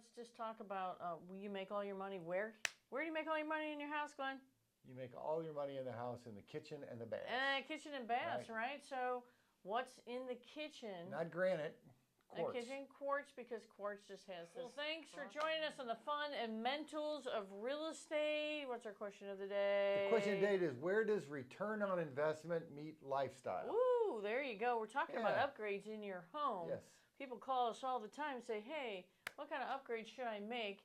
let's just talk about you make all your money where? Where do you make all your money in your house, Glenn? You make all your money in the house in the kitchen and the bath. Kitchen and baths, right? So what's in the kitchen? Not granite. Quartz. The kitchen quartz, because quartz just has this. Well, thanks for joining us on the fun and mentals of real estate. What's our question of the day? The question of the day is, where does return on investment meet lifestyle? Ooh, there you go. We're talking about upgrades in your home. Yes. People call us all the time and say, hey, what kind of upgrades should I make?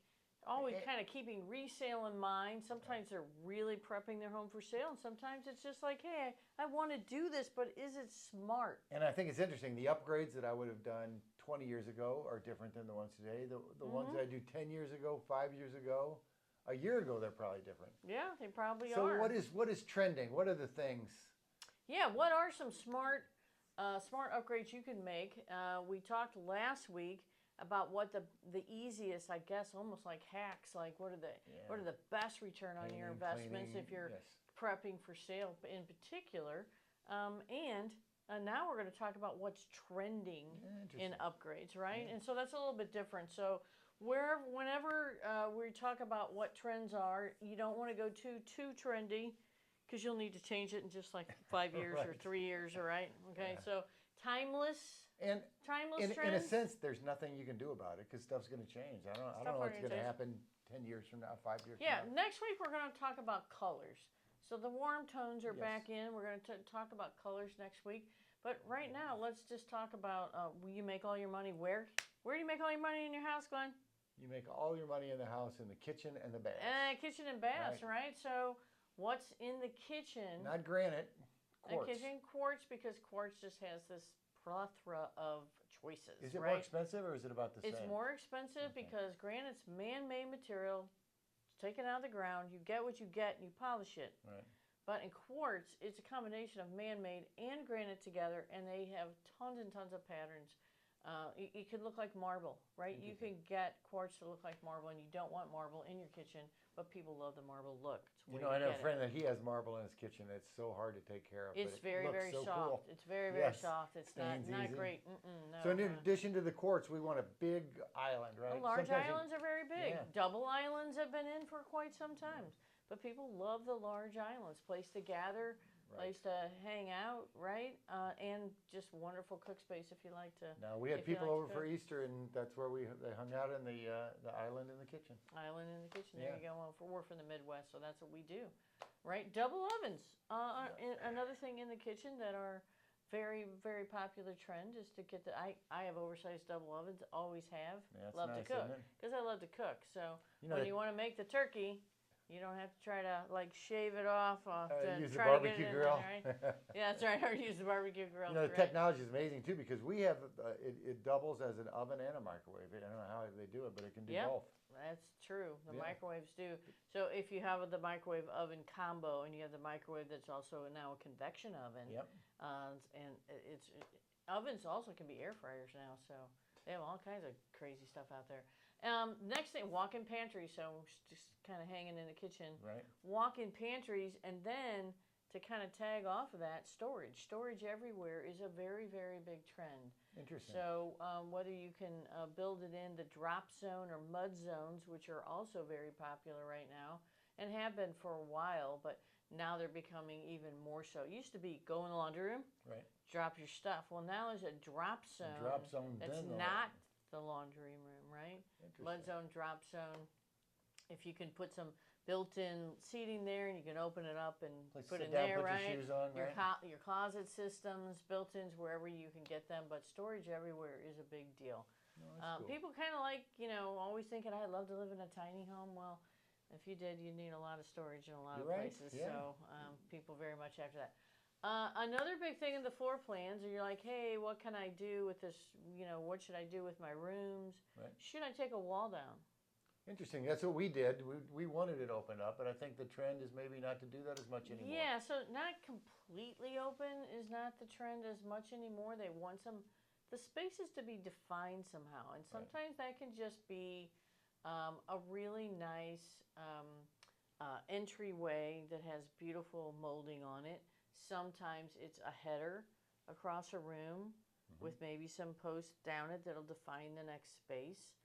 Always kind of keeping resale in mind. Sometimes they're really prepping their home for sale, and sometimes it's just like, hey, I want to do this, but is it smart? And I think it's interesting. The upgrades that I would have done 20 years ago are different than the ones today. The ones that I do 10 years ago, 5 years ago, a year ago, they're probably different. Yeah, they probably are. So what is trending? What are the things? Yeah, what are some smart upgrades you can make? We talked last week about what the easiest, I guess, almost like hacks, like what are the best return on your investments if you're prepping for sale in particular. And now we're going to talk about what's trending in upgrades, right? And so that's a little bit different. So whenever we talk about what trends are, you don't want to go too trendy, because you'll need to change it in just like 5 years or 3 years, all right? Okay, so timeless trends. In a sense, there's nothing you can do about it because stuff's going to change. I don't know what's going to happen 10 years from now, 5 years from now. Yeah, next week we're going to talk about colors. So the warm tones are back in. We're going to talk about colors next week. But right now, let's just talk about you make all your money where? Where do you make all your money in your house, Glenn? You make all your money in the house in the kitchen and the bath. Kitchen and baths, right? So what's in the kitchen? Not granite. Quartz. The kitchen quartz, because quartz just has this plethora of choices. Is it more expensive, or is it about the same? It's more expensive because granite's man-made material. It's taken out of the ground. You get what you get, and you polish it. Right. But in quartz, it's a combination of man-made and granite together, and they have tons and tons of patterns. It could look like marble, right? You can get quartz to look like marble, and you don't want marble in your kitchen, but people love the marble look. I know a friend that he has marble in his kitchen. It's so hard to take care of. It's very, very soft. Cool. It's very, very soft. It's not great. No, so in addition to the quartz, we want a big island, right? Large islands are very big. Yeah. Double islands have been in for quite some time. But people love the large islands, place to gather, place to hang out, right? And just wonderful cook space if you like to. Now, we had people over for Easter, and that's where they hung out in the island in the kitchen. Island in the kitchen, there you go. Well, we're from the Midwest, so that's what we do, right? Double ovens. Another thing in the kitchen that are very, very popular trend is to get I have oversized double ovens, always have. Yeah, love to cook, because I love to cook. So when you want to make the turkey, you don't have to try to like shave it off. Use the barbecue grill. Right? Yeah, that's right. Or use the barbecue grill. The technology is amazing too, because we have it doubles as an oven and a microwave. I don't know how they do it, but it can do both. That's true. The microwaves do. So if you have the microwave oven combo, and you have the microwave that's also now a convection oven, and ovens also can be air fryers now. So they have all kinds of crazy stuff out there. Next thing, walk-in pantry. So just kind of hanging in the kitchen. Right. Walk-in pantries, and then to kind of tag off of that, storage. Storage everywhere is a very, very big trend. Interesting. So whether you can build it in the drop zone or mud zones, which are also very popular right now, and have been for a while, but now they're becoming even more so. It used to be go in the laundry room, drop your stuff. Well, now there's a drop zone. That's not the laundry room, right? Mud zone, drop zone. If you can put some built-in seating there, and you can open it up and put it there, right? Your shoes on, your closet systems, built-ins, wherever you can get them. But storage everywhere is a big deal. Cool. People kind of like, always thinking, I'd love to live in a tiny home. Well, if you did, you'd need a lot of storage in a lot of places. Yeah. So people very much after that. Another big thing in the floor plans, or you're like, hey, what can I do with this? What should I do with my rooms? Right. Should I take a wall down? Interesting. That's what we did. We wanted it opened up, but I think the trend is maybe not to do that as much anymore. Yeah, so not completely open is not the trend as much anymore. They want the spaces to be defined somehow, and sometimes that can just be a really nice entryway that has beautiful molding on it. Sometimes it's a header across a room with maybe some posts down it that'll define the next space.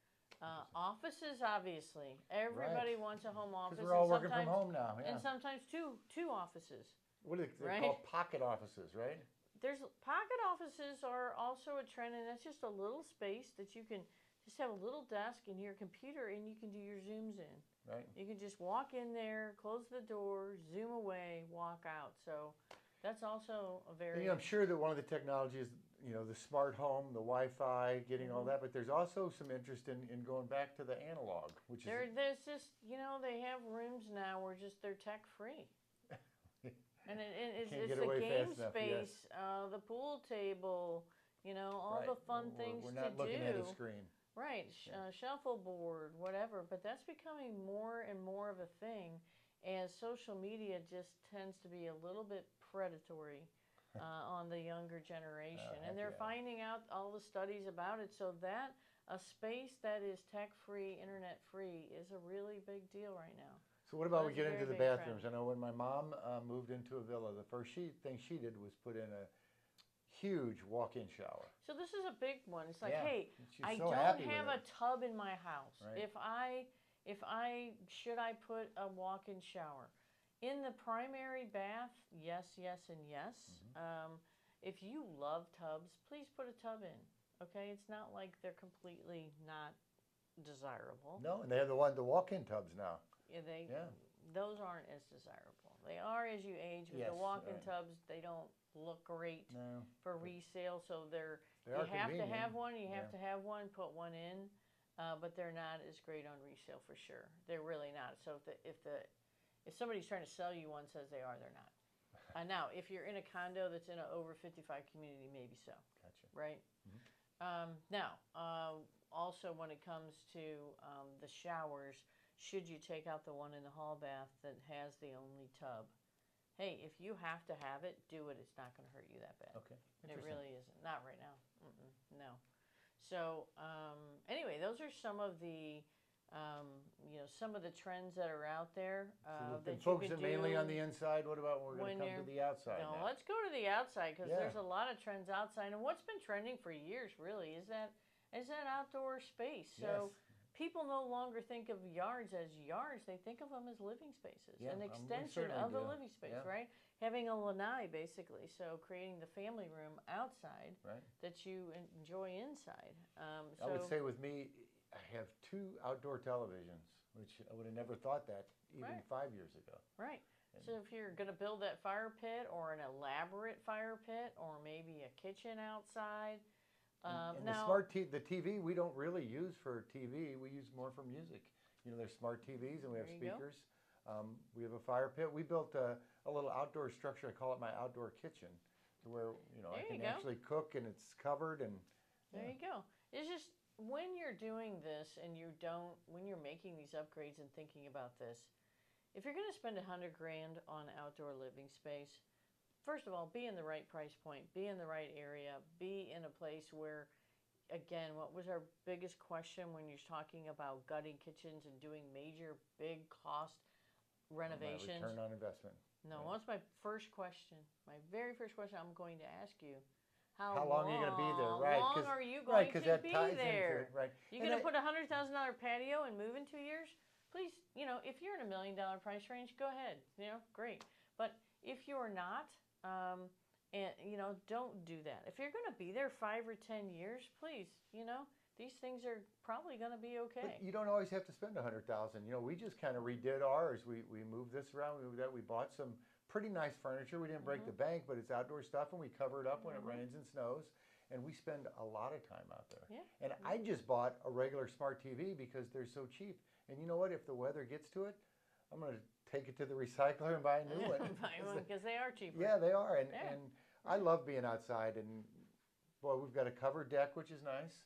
Offices, obviously. Everybody wants a home office. Because we're all working from home now. Yeah. And sometimes two offices. What are they called? Pocket offices, right? There's pocket offices are also a trend, and that's just a little space that you can just have a little desk and your computer, and you can do your Zooms in. Right. You can just walk in there, close the door, Zoom away, walk out. So that's also a very... I'm sure that one of the technologies, the smart home, the Wi-Fi, getting all that, but there's also some interest in going back to the analog, which there's just, they have rooms now where they're tech-free. And it's the game space, the pool table, all the fun things to do. We're not looking at a screen. Right, shuffleboard, whatever. But that's becoming more and more of a thing as social media just tends to be a little bit predatory on the younger generation. And they're finding out all the studies about it, so that a space that is tech-free, internet-free is a really big deal right now. So what about we get into the bathrooms? I know when my mom moved into a villa, the first thing she did was put in a huge walk-in shower. So this is a big one. It's like, hey, I so don't happy have a tub in my house. Right. Should I put a walk-in shower? In the primary bath, yes, and yes. If you love tubs, please put a tub in. Okay, it's not like they're completely not desirable. No, and they have the walk-in tubs now. Those aren't as desirable. They are as you age. With the walk-in tubs, they don't look great for resale. So you have to have one. You have to have one. Put one in, but they're not as great on resale for sure. They're really not. So if somebody's trying to sell you one says they are, they're not. Now, if you're in a condo that's in an over 55 community, maybe so. Gotcha. Right. Now, also when it comes to the showers. Should you take out the one in the hall bath that has the only tub? Hey, if you have to have it, do it. It's not going to hurt you that bad. Okay. It really isn't. Not right now. No. So anyway, those are some of the some of the trends that are out there. So that focusing mainly on the inside. What about when we're going to come to the outside? No, let's go to the outside because there's a lot of trends outside. And what's been trending for years really is that outdoor space. So. People no longer think of yards as yards. They think of them as living spaces, an extension of the living space, right? Having a lanai, basically. So creating the family room outside that you enjoy inside. I would say with me, I have 2 outdoor televisions, which I would have never thought that even 5 years ago. Right. So if you're going to build that fire pit or an elaborate fire pit or maybe a kitchen outside, and now, the TV we don't really use for TV. We use more for music. There's smart TVs and we have speakers. We have a fire pit. We built a little outdoor structure. I call it my outdoor kitchen, to where I can actually cook and it's covered. And there you go. It's just when you're doing this and when you're making these upgrades and thinking about this, if you're going to spend $100,000 on outdoor living space. First of all, be in the right price point, be in the right area, be in a place where, again, what was our biggest question when you're talking about gutting kitchens and doing major, big cost renovations? Return on investment. No, what's my first question? My very first question I'm going to ask you. How long are you going to be there? Right. How long are you going to be there? Right. You're going to put a $100,000 patio and move in 2 years? Please, if you're in $1 million price range, go ahead. Great. But if you're not, don't do that. If you're going to be there 5 or 10 years, please, these things are probably going to be okay. But you don't always have to spend $100,000. We just kind of redid ours. We moved this around. We moved that. We bought some pretty nice furniture. We didn't break the bank, but it's outdoor stuff, and we cover it up when it rains and snows. And we spend a lot of time out there. Yeah. And I just bought a regular smart TV because they're so cheap. And you know what? If the weather gets to it, I'm going to take it to the recycler and buy a new one. Buy one because they are cheaper. Yeah, they are. And I love being outside. And, boy, we've got a covered deck, which is nice.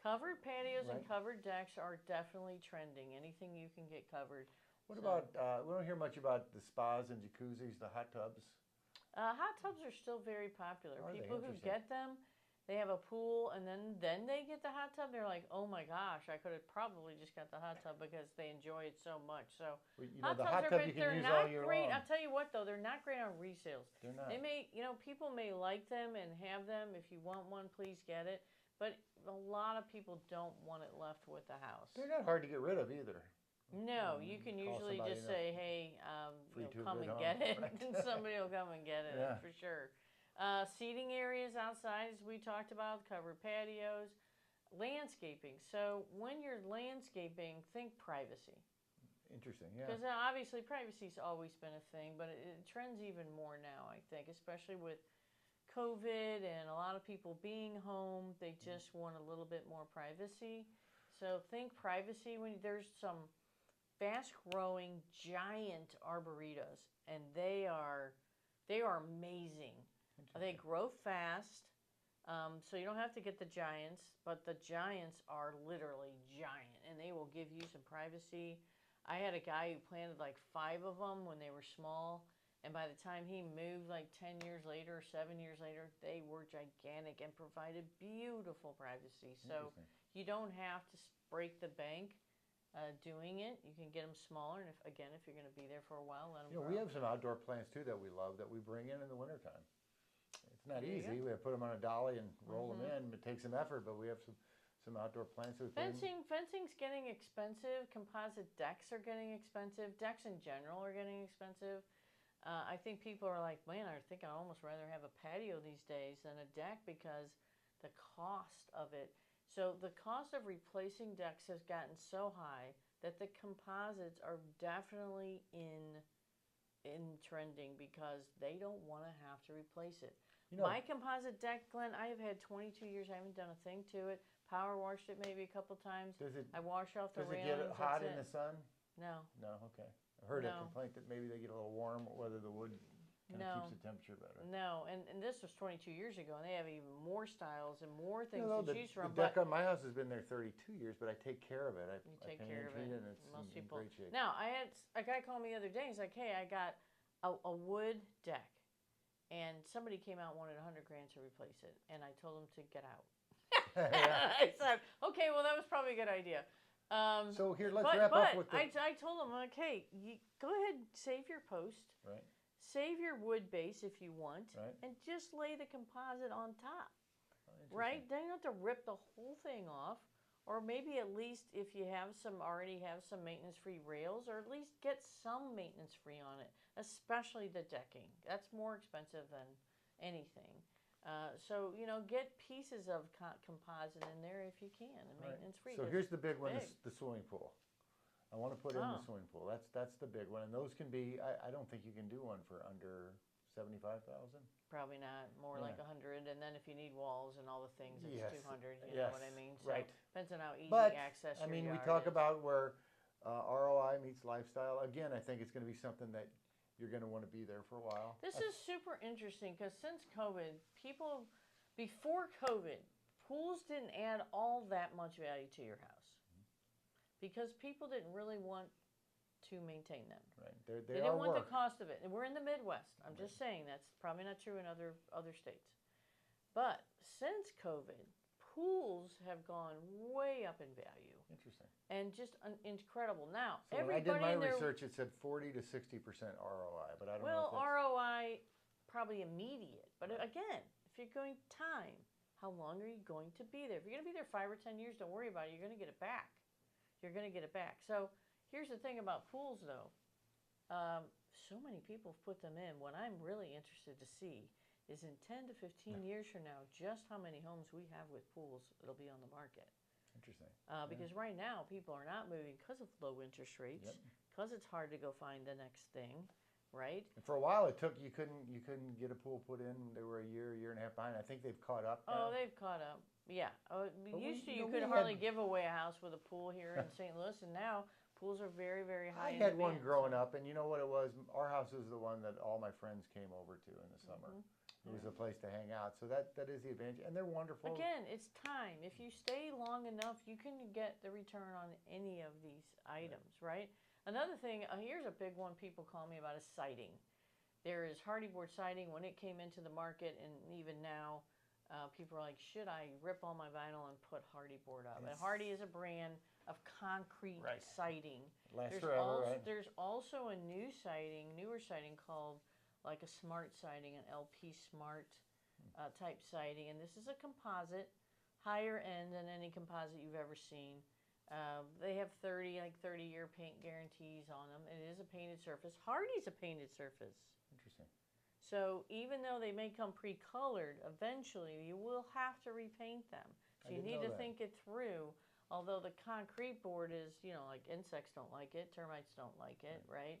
Covered patios and covered decks are definitely trending. Anything you can get covered. What about, we don't hear much about the spas and jacuzzis, the hot tubs. Hot tubs are still very popular. People who get them, they have a pool, and then they get the hot tub. They're like, oh my gosh, I could have probably just got the hot tub because they enjoy it so much. So the hot tub you can use all year long. I'll tell you what, though, they're not great on resales. They're not. They may, people may like them and have them. If you want one, please get it. But a lot of people don't want it left with the house. They're not hard to get rid of either. No, you can usually just say, hey, come and get it, and somebody will come and get it, for sure. Seating areas outside, as we talked about, covered patios, landscaping. So when you're landscaping, think privacy. Interesting, yeah. Because obviously privacy's always been a thing, but it trends even more now, I think, especially with COVID and a lot of people being home. They just want a little bit more privacy. So think privacy. When there's some fast-growing giant arboretas, and they are amazing. They grow fast, so you don't have to get the giants, but the giants are literally giant, and they will give you some privacy. I had a guy who planted like 5 of them when they were small, and by the time he moved like 10 years later or 7 years later, they were gigantic and provided beautiful privacy. So you don't have to break the bank doing it. You can get them smaller, and if you're going to be there for a while, let them grow. We have some outdoor plants too that we love that we bring in the wintertime. It's not easy. We have to put them on a dolly and roll them in. It takes some effort, but we have some outdoor plants. Fencing's getting expensive. Composite decks are getting expensive. Decks in general are getting expensive. I think people are like, man, I think I'd almost rather have a patio these days than a deck because the cost of it. So the cost of replacing decks has gotten so high that the composites are definitely in trending because they don't want to have to replace it. My composite deck, Glenn, I have had 22 years. I haven't done a thing to it. Power washed it maybe a couple times. I wash off the railings. Does it get hot in the sun? No. No, okay. I heard a complaint that maybe they get a little warm, whether the wood kind of keeps the temperature better. No, and this was 22 years ago, and they have even more styles and more things to choose from. The deck on my house has been there 32 years, but I take care of it. I take care of it. And it's Most in people. Great shape. Now, I had a guy call me the other day. He's like, hey, I got a wood deck, and somebody came out and wanted $100,000 to replace it, and I told him to get out. I said, okay, well, that was probably a good idea. So here, let's wrap up with I told him, like, hey, go ahead, save your post. Right. Save your wood base if you want, right. and just lay the composite on top. Right? Then you don't have to rip the whole thing off, or maybe at least if you already have some maintenance-free rails, or at least get some maintenance-free on it, especially the decking. That's more expensive than anything. So, get pieces of composite in there if you can, and maintenance-free. So here's the big one, the swimming pool. I want to put in the swimming pool. That's the big one. And those can be, I don't think you can do one for under $75,000. Probably not. More like 100. And then if you need walls and all the things, it's 200. You know what I mean? So depends on how easy access your yard we talk about where ROI meets lifestyle. Again, I think it's going to be something that you're going to want to be there for a while. This is super interesting because since COVID, before COVID, pools didn't add all that much value to your house. Because people didn't really want to maintain them. Right. They didn't want the cost of it. And we're in the Midwest. I'm just saying that's probably not true in other states. But since COVID, pools have gone way up in value. Interesting. And just incredible. Now, so everybody when I did my research, it said 40 to 60% ROI, but I don't know. Well, ROI probably immediate. But again, if you're going time, how long are you going to be there? If you're going to be there 5 or 10 years, don't worry about it. You're going to get it back. You're going to get it back. So here's the thing about pools, though. So many people have put them in. What I'm really interested to see is in 10 to 15 years from now, just how many homes we have with pools that'll be on the market. Interesting. Because right now, people are not moving because of low interest rates, because it's hard to go find the next thing, right? And for a while, you couldn't get a pool put in. They were a year and a half behind. I think they've caught up now. Oh, they've caught up. Yeah. You couldn't hardly give away a house with a pool here in St. Louis, and now pools are very, very high. I had one growing up, and you know what it was? Our house was the one that all my friends came over to in the summer. It was a place to hang out. So that is the advantage, and they're wonderful. Again, it's time. If you stay long enough, you can get the return on any of these items, right? Another thing, here's a big one people call me about is siding. There is hardy board siding. When it came into the market, and even now, people are like, should I rip all my vinyl and put hardy board up? And hardy is a brand of concrete siding. There's also a newer siding called like a smart siding, an LP smart type siding. And this is a composite. higher end than any composite you've ever seen. They have 30-year paint guarantees on them. It is a painted surface. Hardy's a painted surface. Interesting. So even though they may come pre-colored, eventually you will have to repaint them. So you need to think it through. Although the concrete board is, like insects don't like it, termites don't like it, right?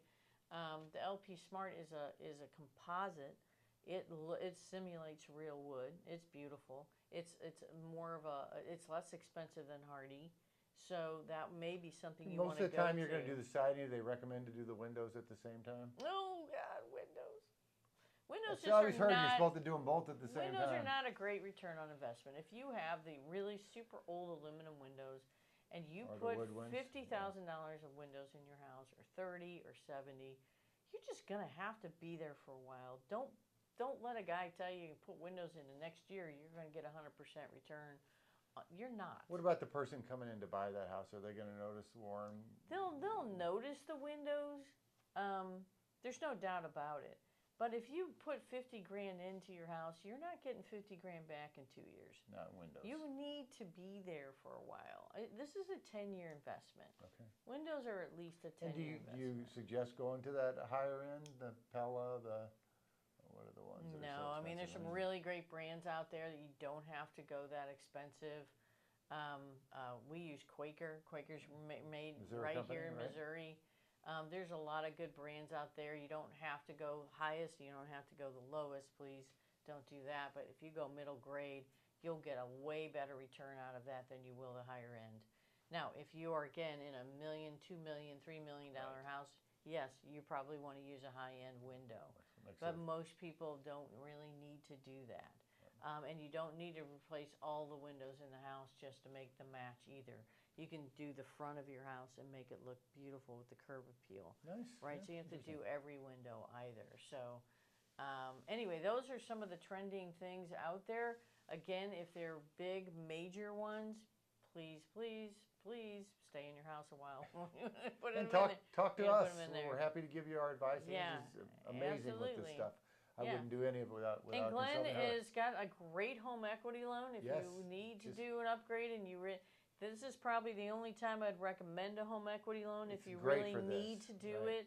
The LP Smart is a composite. It simulates real wood. It's beautiful. It's less expensive than Hardy. So that may be something you want to go to. Most of the time you're going to do the siding. Do they recommend to do the windows at the same time? Oh, God, windows. Windows I always heard you're supposed to do them both at the same time. Windows are not a great return on investment. If you have the really super old aluminum windows and you put $50,000 of windows in your house, or 30 or 70, you're just going to have to be there for a while. Don't let a guy tell you put windows in the next year you're going to get 100% return. You're not. What about the person coming in to buy that house? Are they going to notice Warren? They'll notice the windows. There's no doubt about it. But if you put $50,000 into your house, you're not getting $50,000 back in 2 years. Not windows. You need to be there for a while. This is a 10-year investment. Okay. Windows are at least a 10-year investment. Do you suggest going to that higher end, the Pella, what are the ones? No, I mean there's some really great brands out there that you don't have to go that expensive. We use Quaker. Quaker's made right here in Missouri. There's a lot of good brands out there. You don't have to go highest. You don't have to go the lowest. Please don't do that. But if you go middle grade, you'll get a way better return out of that than you will the higher end. Now, if you are, again, in a $1 million, $2 million, $3 million house, yes, you probably want to use a high-end window. But most people don't really need to do that. And you don't need to replace all the windows in the house just to make them match either. You can do the front of your house and make it look beautiful with the curb appeal. Nice. Right? So you have to do every window either. So anyway, those are some of the trending things out there. Again, if they're big, major ones, please, please, please stay in your house a while. And talk to us. We're happy to give you our advice. Yeah, This is amazing with this stuff. I wouldn't do any of it without And Glenn has got a great home equity loan. If you need to do an upgrade and this is probably the only time I'd recommend a home equity loan. If you really need to do it,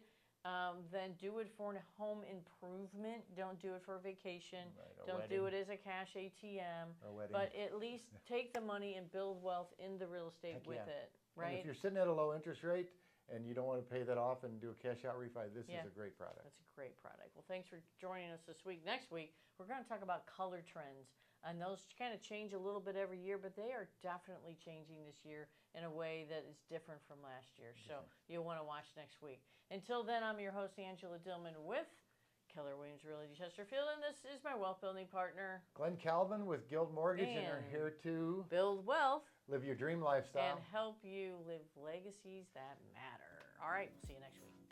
then do it for a home improvement. Don't do it for a vacation. Don't do it as a cash ATM. But at least take the money and build wealth in the real estate with it. Right? And if you're sitting at a low interest rate and you don't want to pay that off and do a cash out refi, this is a great product. That's a great product. Well, thanks for joining us this week. Next week, we're going to talk about color trends. And those kind of change a little bit every year, but they are definitely changing this year in a way that is different from last year. So you'll want to watch next week. Until then, I'm your host, Angela Dillmon, with Keller Williams Realty Chesterfield, and this is my wealth building partner, Glenn Calvin with Guild Mortgage, and we're here to build wealth, live your dream lifestyle, and help you live legacies that matter. All right, see you next week.